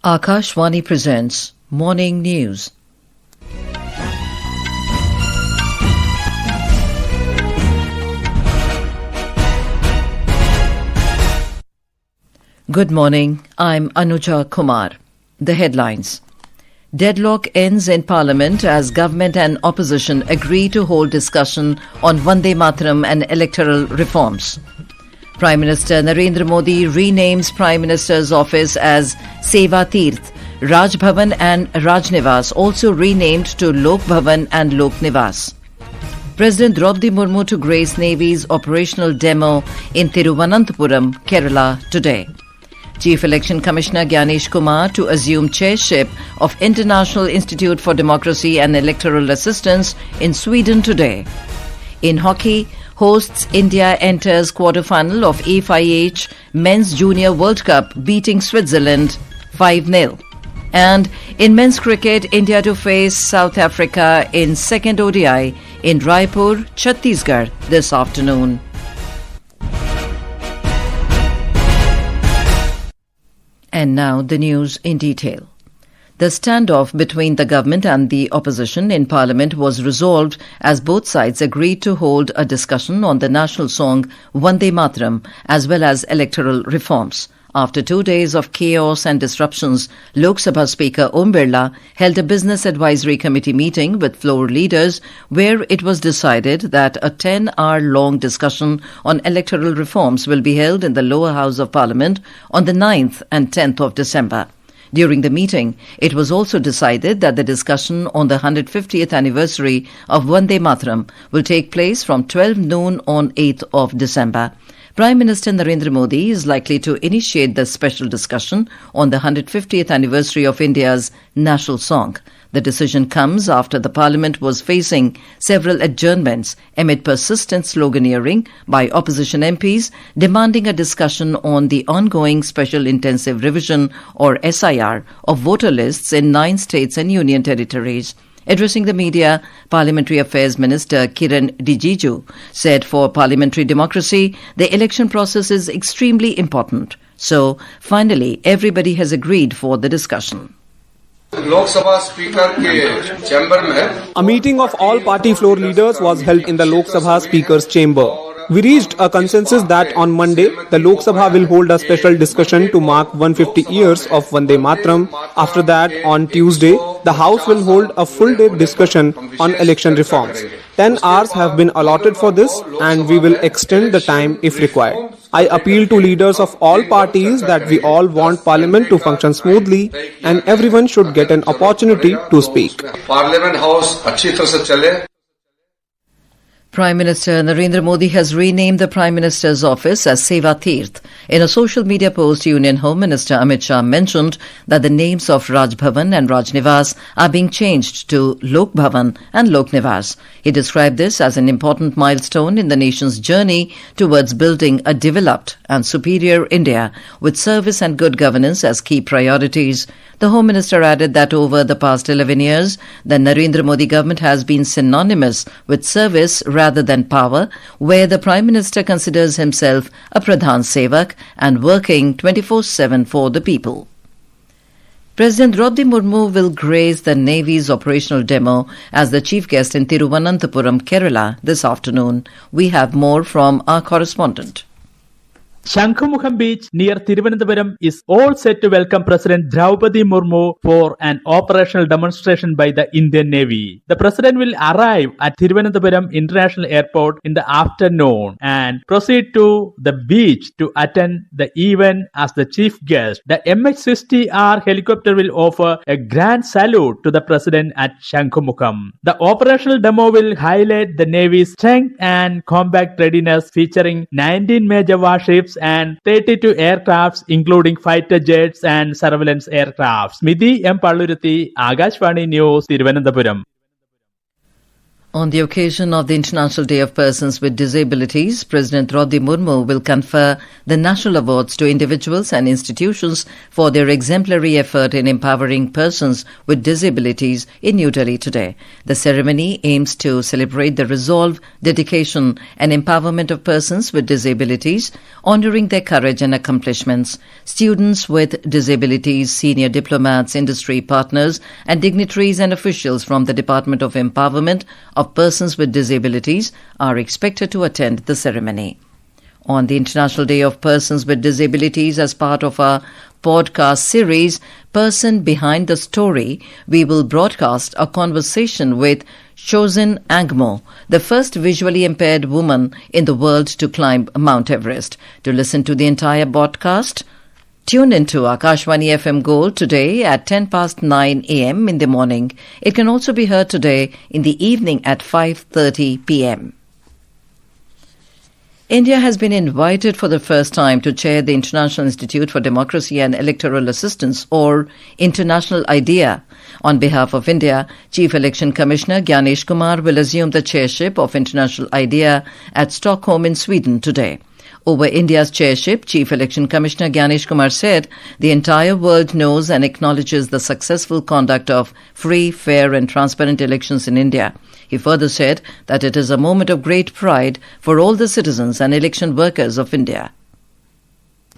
Akashvani presents Morning News. Good morning, I'm Anuja Kumar. The headlines. Deadlock ends in Parliament as government and opposition agree to hold discussion on Vande Mataram and electoral reforms. Prime Minister Narendra Modi renames Prime Minister's office as Seva Tirth. Raj Bhavan and Raj Niwas also renamed to Lok Bhavan and Lok Niwas. President Droupadi Murmu to grace Navy's operational demo in Thiruvananthapuram, Kerala today. Chief Election Commissioner Gyanesh Kumar to assume Chairship of International Institute for Democracy and Electoral Assistance in Sweden today. In hockey, hosts India enters quarter-final of FIH Men's Junior World Cup beating Switzerland 5-0. And in men's cricket, India to face South Africa in second ODI in Raipur, Chhattisgarh this afternoon. And now the news in detail. The standoff between the government and the opposition in Parliament was resolved as both sides agreed to hold a discussion on the national song Vande Mataram as well as electoral reforms. After 2 days of chaos and disruptions, Lok Sabha Speaker Om Birla held a Business Advisory Committee meeting with floor leaders where it was decided that a 10-hour-long discussion on electoral reforms will be held in the lower house of Parliament on the 9th and 10th of December. During the meeting, it was also decided that the discussion on the 150th anniversary of Vande Mataram will take place from 12 noon on 8th of December. Prime Minister Narendra Modi is likely to initiate the special discussion on the 150th anniversary of India's national song. The decision comes after the Parliament was facing several adjournments amid persistent sloganeering by opposition MPs demanding a discussion on the ongoing Special Intensive Revision or SIR of voter lists in 9 states and union territories. Addressing the media, Parliamentary Affairs Minister Kiran Rijiju said for parliamentary democracy, the election process is extremely important. So, finally, everybody has agreed for the discussion. A meeting of all party floor leaders was held in the Lok Sabha Speaker's chamber. We reached a consensus that on Monday, the Lok Sabha will hold a special discussion to mark 150 years of Vande Mataram. After that, on Tuesday, the House will hold a full-day discussion on election reforms. 10 hours have been allotted for this and we will extend the time if required. I appeal to leaders of all parties that we all want Parliament to function smoothly and everyone should get an opportunity to speak. Parliament House अच्छी तरह से चले. Prime Minister Narendra Modi has renamed the Prime Minister's office as Seva Tirth. In a social media post, Union Home Minister Amit Shah mentioned that the names of Raj Bhavan and Raj Niwas are being changed to Lok Bhavan and Lok Niwas. He described this as an important milestone in the nation's journey towards building a developed and superior India with service and good governance as key priorities. The Home Minister added that over the past 11 years, the Narendra Modi government has been synonymous with service rather than power, where the Prime Minister considers himself a Pradhan Sevak and working 24/7 for the people. President Droupadi Murmu will grace the Navy's operational demo as the chief guest in Thiruvananthapuram, Kerala this afternoon. We have more from our correspondent. Shankumukham Beach near Thiruvananthapuram is all set to welcome President Droupadi Murmu for an operational demonstration by the Indian Navy. The President will arrive at Thiruvananthapuram International Airport in the afternoon and proceed to the beach to attend the event as the chief guest. The MH-60R helicopter will offer a grand salute to the President at Shankumukham. The operational demo will highlight the Navy's strength and combat readiness, featuring 19 major warships and 32 aircrafts including fighter jets and surveillance aircrafts. Smidhi M. Palluruthi, Akashvani News, Thiruvananthapuram. On the occasion of the International Day of Persons with Disabilities, President Droupadi Murmu will confer the national awards to individuals and institutions for their exemplary effort in empowering persons with disabilities in New Delhi today. The ceremony aims to celebrate the resolve, dedication and empowerment of persons with disabilities, honouring their courage and accomplishments. Students with disabilities, senior diplomats, industry partners and dignitaries and officials from the Department of Empowerment of Persons with Disabilities are expected to attend the ceremony. On the International Day of Persons with Disabilities, as part of our podcast series, Person Behind the Story, we will broadcast a conversation with Chosin Angmo, the first visually impaired woman in the world to climb Mount Everest. To listen to the entire broadcast, tune into Akashvani FM Gold today at 10 past 9 a.m. in the morning. It can also be heard today in the evening at 5:30 p.m. India has been invited for the first time to chair the International Institute for Democracy and Electoral Assistance, or International IDEA. On behalf of India, Chief Election Commissioner Gyanesh Kumar will assume the chairship of International IDEA at Stockholm in Sweden today. Over India's chairship, Chief Election Commissioner Gyanesh Kumar said the entire world knows and acknowledges the successful conduct of free, fair and transparent elections in India. He further said that it is a moment of great pride for all the citizens and election workers of India.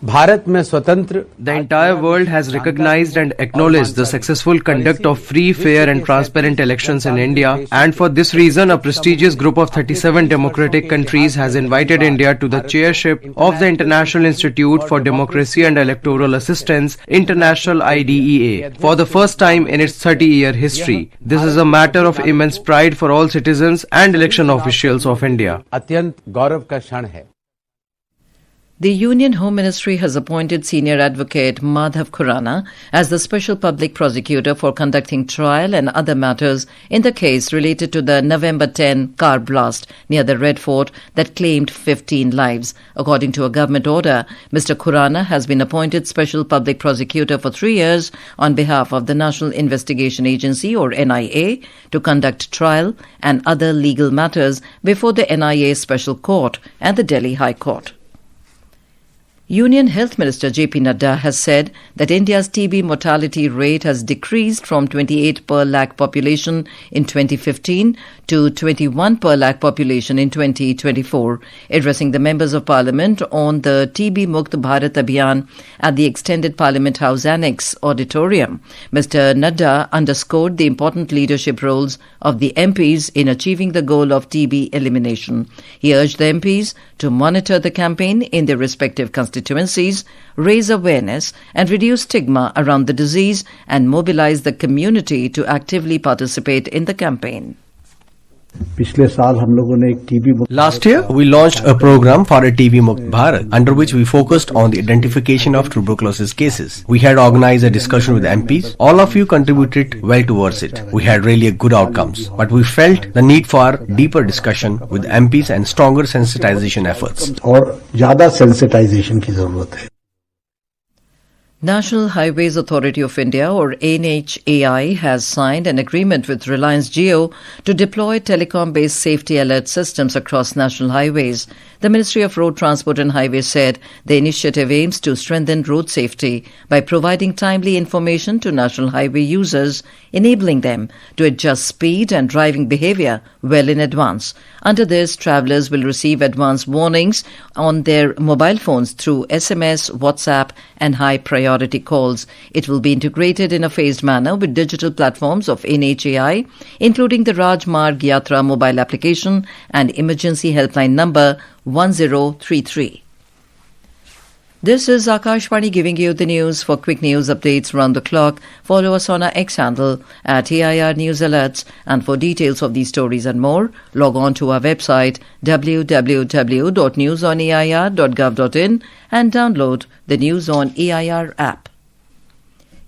The entire world has recognized and acknowledged the successful conduct of free, fair and transparent elections in India, and for this reason a prestigious group of 37 democratic countries has invited India to the chairship of the International Institute for Democracy and Electoral Assistance, International IDEA, for the first time in its 30-year history. This is a matter of immense pride for all citizens and election officials of India. The Union Home Ministry has appointed Senior Advocate Madhav Khurana as the Special Public Prosecutor for conducting trial and other matters in the case related to the November 10 car blast near the Red Fort that claimed 15 lives. According to a government order, Mr. Khurana has been appointed Special Public Prosecutor for 3 years on behalf of the National Investigation Agency, or NIA, to conduct trial and other legal matters before the NIA Special Court and the Delhi High Court. Union Health Minister J.P. Nadda has said that India's TB mortality rate has decreased from 28 per lakh population in 2015 to 21 per lakh population in 2024. Addressing the members of parliament on the TB Mukt Bharat Abhiyan at the Extended Parliament House Annex Auditorium, Mr. Nadda underscored the important leadership roles of the MPs in achieving the goal of TB elimination. He urged the MPs to monitor the campaign in their respective constituencies, raise awareness and reduce stigma around the disease and mobilize the community to actively participate in the campaign. Last year, we launched a program for a TB Mukt Bharat, under which we focused on the identification of tuberculosis cases. We had organized a discussion with MPs. All of you contributed well towards it. We had really good outcomes, but we felt the need for deeper discussion with MPs and stronger sensitization efforts. National Highways Authority of India, or NHAI, has signed an agreement with Reliance Jio to deploy telecom-based safety alert systems across national highways. The Ministry of Road Transport and Highways said the initiative aims to strengthen road safety by providing timely information to national highway users, enabling them to adjust speed and driving behavior well in advance. Under this, travellers will receive advance warnings on their mobile phones through SMS, WhatsApp and high-priority calls. It will be integrated in a phased manner with digital platforms of NHAI, including the Rajmarg Yatra mobile application and emergency helpline number 1033. This is Akashvani giving you the news. For quick news updates round the clock, follow us on our X handle at AIR News Alerts. And for details of these stories and more, log on to our website www.newsonair.gov.in and download the News on AIR app.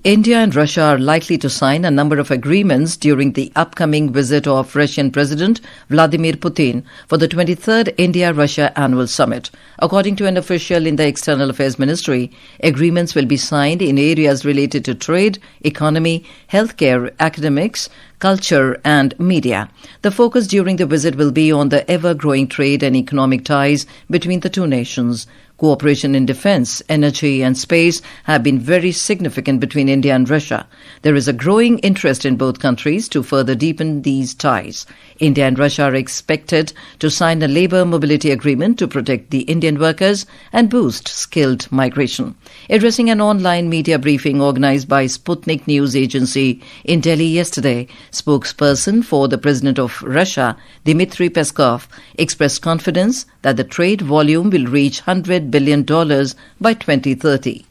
India and Russia are likely to sign a number of agreements during the upcoming visit of Russian President Vladimir Putin for the 23rd India-Russia Annual Summit. According to an official in the External Affairs Ministry, agreements will be signed in areas related to trade, economy, healthcare, academics, culture and media. The focus during the visit will be on the ever-growing trade and economic ties between the two nations. Cooperation in defense, energy and space have been very significant between India and Russia. There is a growing interest in both countries to further deepen these ties. India and Russia are expected to sign a labour mobility agreement to protect the Indian workers and boost skilled migration. Addressing an online media briefing organised by Sputnik News Agency in Delhi yesterday, spokesperson for the President of Russia, Dmitry Peskov, expressed confidence that the trade volume will reach $100 billion by 2030.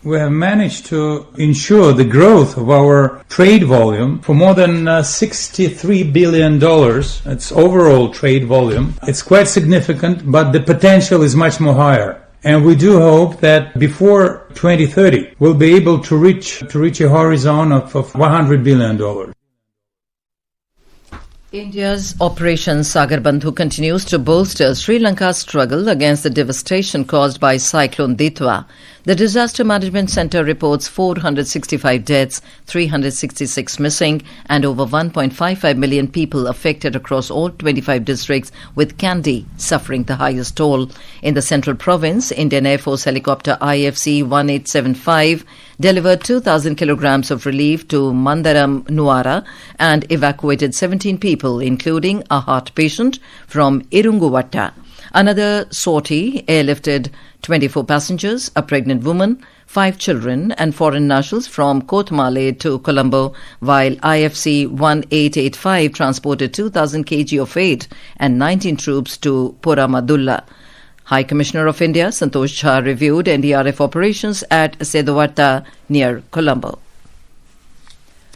We have managed to ensure the growth of our trade volume for more than $63 billion. It's overall trade volume. It's quite significant, but the potential is much more higher. And we do hope that before 2030, we'll be able to reach a horizon of $100 billion. India's Operation Sagar Bandhu continues to bolster Sri Lanka's struggle against the devastation caused by Cyclone Ditwa. The Disaster Management Centre reports 465 deaths, 366 missing and over 1.55 million people affected across all 25 districts, with Kandy suffering the highest toll. In the central province, Indian Air Force helicopter IFC 1875 delivered 2,000 kilograms of relief to Mataram, Nuwara and evacuated 17 people, including a heart patient from Irunguvatta. Another sortie airlifted 24 passengers, a pregnant woman, 5 children and foreign nationals from Kotmale to Colombo, while IFC 1885 transported 2,000 kg of aid and 19 troops to Puramadulla. High Commissioner of India, Santosh Jha, reviewed NDRF operations at Sedavarta near Colombo.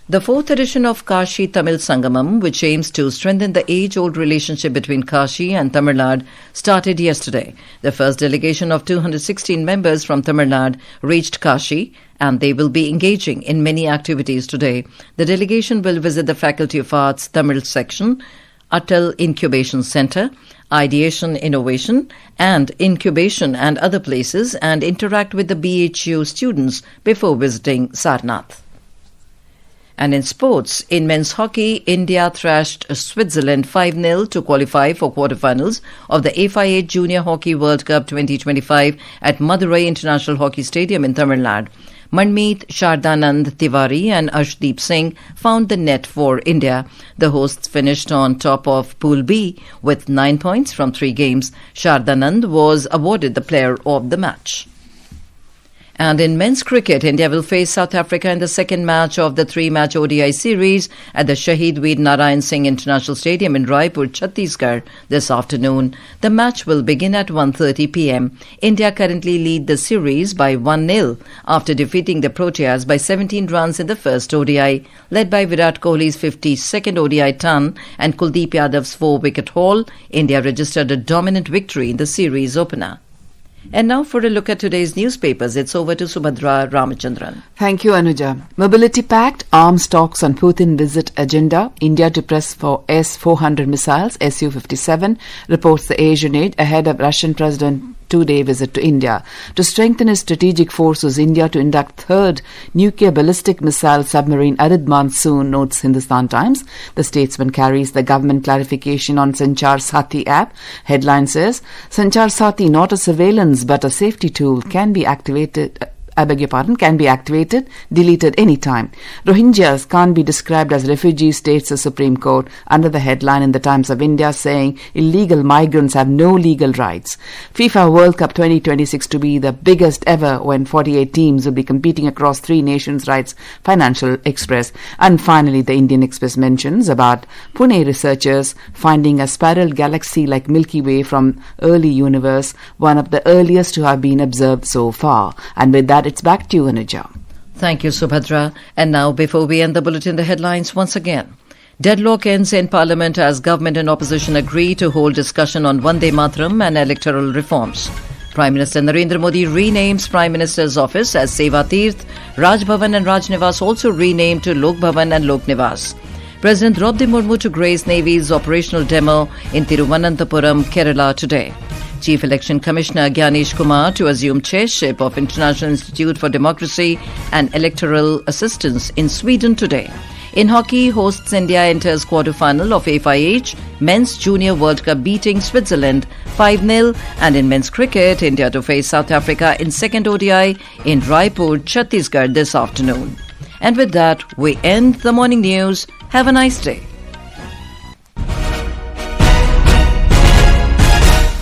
The 4th edition of Kashi Tamil Sangamam, which aims to strengthen the age-old relationship between Kashi and Tamil Nadu, started yesterday. The first delegation of 216 members from Tamil Nadu reached Kashi, and they will be engaging in many activities today. The delegation will visit the Faculty of Arts Tamil section, Atal Incubation Centre, Ideation Innovation and Incubation and other places, and interact with the BHU students before visiting Sarnath. And in sports, in men's hockey, India thrashed Switzerland 5-0 to qualify for quarterfinals of the FIA Junior Hockey World Cup 2025 at Madurai International Hockey Stadium in Tamil Nadu. Manmeet, Shardanand Tiwari and Arshdeep Singh found the net for India. The hosts finished on top of Pool B with 9 points from 3 games. Shardanand was awarded the player of the match. And in men's cricket, India will face South Africa in the second match of the 3-match ODI series at the Shahid Veer Narayan Singh International Stadium in Raipur, Chhattisgarh this afternoon. The match will begin at 1:30 p.m. India currently lead the series by 1-0 after defeating the Proteas by 17 runs in the first ODI. Led by Virat Kohli's 52nd ODI ton and Kuldeep Yadav's 4-wicket haul, India registered a dominant victory in the series opener. And now for a look at today's newspapers, it's over to Subhadra Ramachandran. Thank you, Anuja. Mobility Pact, arms talks on Putin visit agenda. India to press for S-400 missiles, Su-57, reports the Asian aid ahead of Russian President 2-day visit to India. To strengthen its strategic forces, India to induct 3rd nuclear ballistic missile submarine Arid Monsoon, notes Hindustan Times. The statesman carries the government clarification on Sanchar Sathi app. Headline says, Sanchar Sathi, not a surveillance but a safety tool, can be activated, deleted anytime. Rohingyas can't be described as refugees, states the Supreme Court, under the headline in the Times of India saying illegal migrants have no legal rights. FIFA World Cup 2026 to be the biggest ever when 48 teams will be competing across 3 nations, writes Financial Express. And finally, the Indian Express mentions about Pune researchers finding a spiral galaxy like Milky Way from early universe, one of the earliest to have been observed so far. And with that, it's back to you, Anuja. Thank you, Subhadra. And now, before we end the bulletin, the headlines once again. Deadlock ends in Parliament as government and opposition agree to hold discussion on Vande Mataram and electoral reforms. Prime Minister Narendra Modi renames Prime Minister's office as Seva Tirth. Raj Bhavan and Raj Niwas also renamed to Lok Bhavan and Lok Niwas. President Droupadi Murmu to grace Navy's operational demo in Thiruvananthapuram, Kerala today. Chief Election Commissioner Gyanesh Kumar to assume Chairship of International Institute for Democracy and Electoral Assistance in Sweden today. In hockey, hosts India enters quarter-final of FIH Men's Junior World Cup beating Switzerland 5-0, and in men's cricket, India to face South Africa in second ODI in Raipur, Chhattisgarh this afternoon. And with that, we end the morning news. Have a nice day.